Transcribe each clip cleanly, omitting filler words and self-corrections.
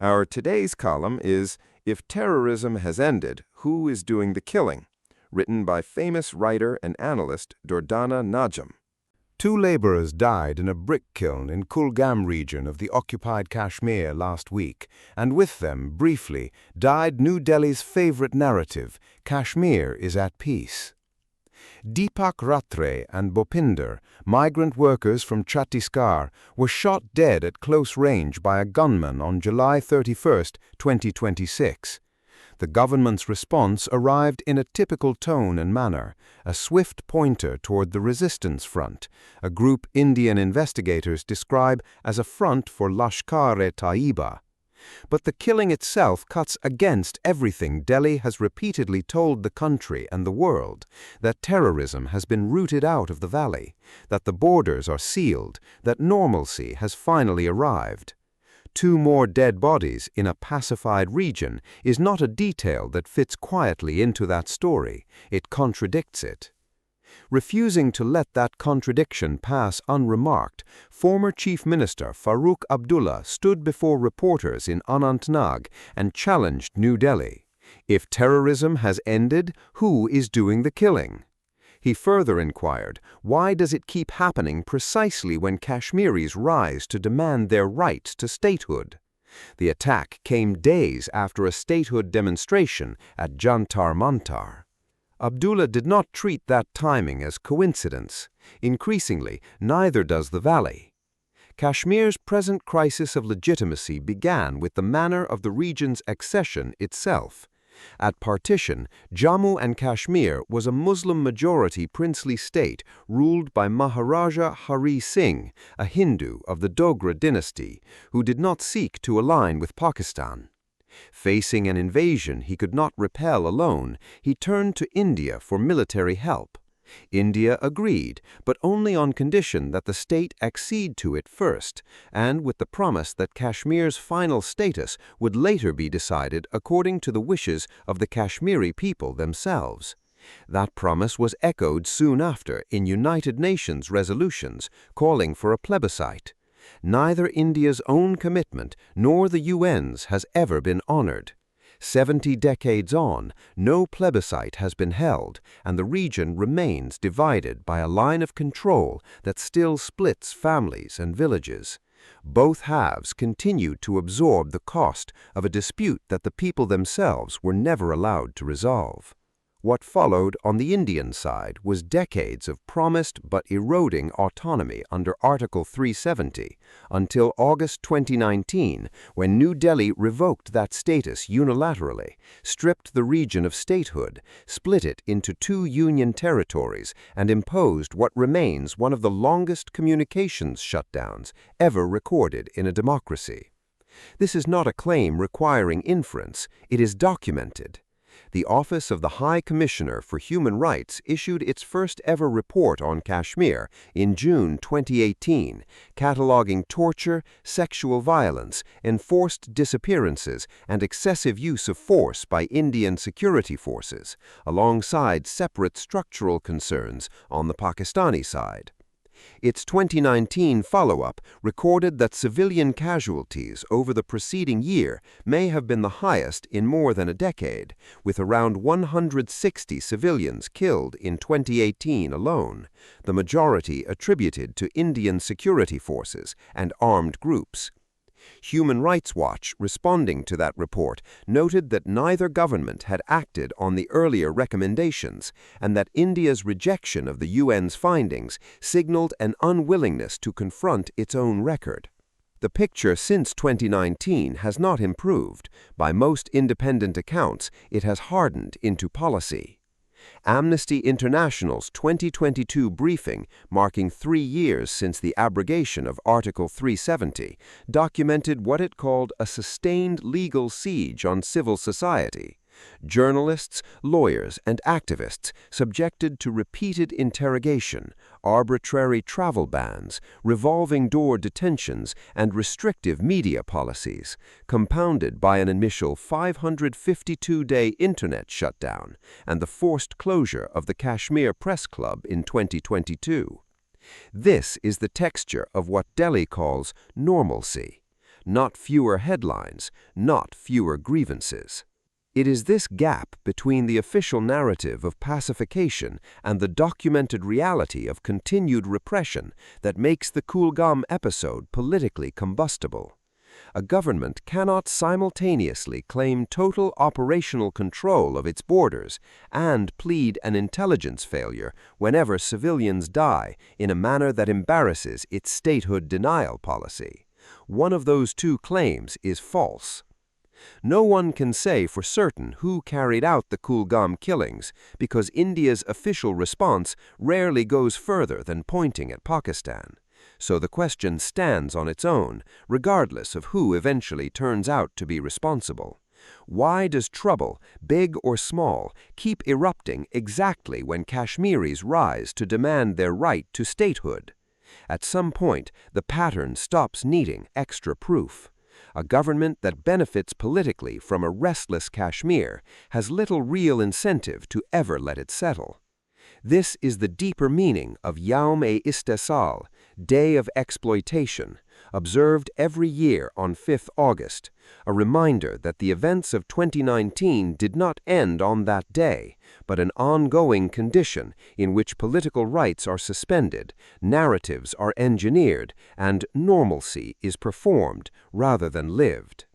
Our today's column is If Terrorism Has Ended, Who is Doing the Killing?, written by famous writer and analyst Durdana Najam. Two laborers died in a brick kiln in Kulgam region of the occupied Kashmir last week, and with them, briefly, died New Delhi's favorite narrative, Kashmir is at peace. Deepak Ratre and Bopinder, migrant workers from Chhattisgarh, were shot dead at close range by a gunman on July 31, 2026. The government's response arrived in a typical tone and manner, a swift pointer toward the resistance front, a group Indian investigators describe as a front for Lashkar-e-Taiba. But the killing itself cuts against everything Delhi has repeatedly told the country and the world, that terrorism has been rooted out of the valley, that the borders are sealed, that normalcy has finally arrived. Two more dead bodies in a pacified region is not a detail that fits quietly into that story. It contradicts it. Refusing to let that contradiction pass unremarked, former Chief Minister Farooq Abdullah stood before reporters in Anantnag and challenged New Delhi. If terrorism has ended, who is doing the killing? He further inquired, why does it keep happening precisely when Kashmiris rise to demand their rights to statehood? The attack came days after a statehood demonstration at Jantar Mantar. Abdullah did not treat that timing as coincidence. Increasingly, neither does the valley. Kashmir's present crisis of legitimacy began with the manner of the region's accession itself. At partition, Jammu and Kashmir was a Muslim-majority princely state ruled by Maharaja Hari Singh, a Hindu of the Dogra dynasty, who did not seek to align with Pakistan. Facing an invasion he could not repel alone, he turned to India for military help. India agreed, but only on condition that the state accede to it first, and with the promise that Kashmir's final status would later be decided according to the wishes of the Kashmiri people themselves. That promise was echoed soon after in United Nations resolutions calling for a plebiscite. Neither India's own commitment nor the UN's has ever been honored. 70 decades on, no plebiscite has been held, and the region remains divided by a line of control that still splits families and villages. Both halves continue to absorb the cost of a dispute that the people themselves were never allowed to resolve. What followed on the Indian side was decades of promised but eroding autonomy under Article 370, until August 2019, when New Delhi revoked that status unilaterally, stripped the region of statehood, split it into two union territories, and imposed what remains one of the longest communications shutdowns ever recorded in a democracy. This is not a claim requiring inference, it is documented. The Office of the High Commissioner for Human Rights issued its first-ever report on Kashmir in June 2018, cataloging torture, sexual violence, enforced disappearances, and excessive use of force by Indian security forces, alongside separate structural concerns on the Pakistani side. Its 2019 follow-up recorded that civilian casualties over the preceding year may have been the highest in more than a decade, with around 160 civilians killed in 2018 alone, the majority attributed to Indian security forces and armed groups. Human Rights Watch, responding to that report, noted that neither government had acted on the earlier recommendations and that India's rejection of the UN's findings signaled an unwillingness to confront its own record. The picture since 2019 has not improved. By most independent accounts, it has hardened into policy. Amnesty International's 2022 briefing, marking 3 years since the abrogation of Article 370, documented what it called a sustained legal siege on civil society. Journalists, lawyers, and activists subjected to repeated interrogation, arbitrary travel bans, revolving door detentions, and restrictive media policies, compounded by an initial 552-day internet shutdown and the forced closure of the Kashmir Press Club in 2022. This is the texture of what Delhi calls normalcy. not fewer headlines, not fewer grievances. It is this gap between the official narrative of pacification and the documented reality of continued repression that makes the Kulgam episode politically combustible. A government cannot simultaneously claim total operational control of its borders and plead an intelligence failure whenever civilians die in a manner that embarrasses its statehood denial policy. One of those two claims is false. No one can say for certain who carried out the Kulgam killings because India's official response rarely goes further than pointing at Pakistan. So the question stands on its own, regardless of who eventually turns out to be responsible. Why does trouble, big or small, keep erupting exactly when Kashmiris rise to demand their right to statehood? At some point, the pattern stops needing extra proof. A government that benefits politically from a restless Kashmir has little real incentive to ever let it settle. This is the deeper meaning of Yawm-e-Istisal, Day of Exploitation, observed every year on 5th August, a reminder that the events of 2019 did not end on that day, but an ongoing condition in which political rights are suspended, narratives are engineered, and normalcy is performed rather than lived.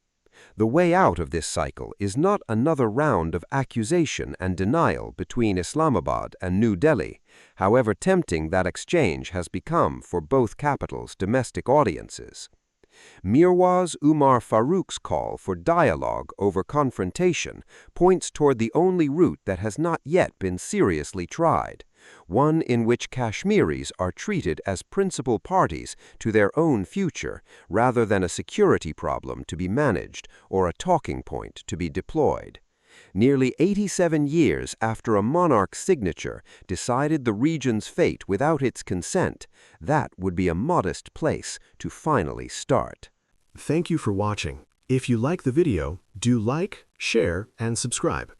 The way out of this cycle is not another round of accusation and denial between Islamabad and New Delhi, however tempting that exchange has become for both capitals' domestic audiences. Mirwaz Umar Farooq's call for dialogue over confrontation points toward the only route that has not yet been seriously tried, one in which Kashmiris are treated as principal parties to their own future rather than a security problem to be managed or a talking point to be deployed. Nearly 87 years after a monarch's signature decided the region's fate without its consent, that would be a modest place to finally start. Thank you for watching. If you like the video, do like, share, and subscribe.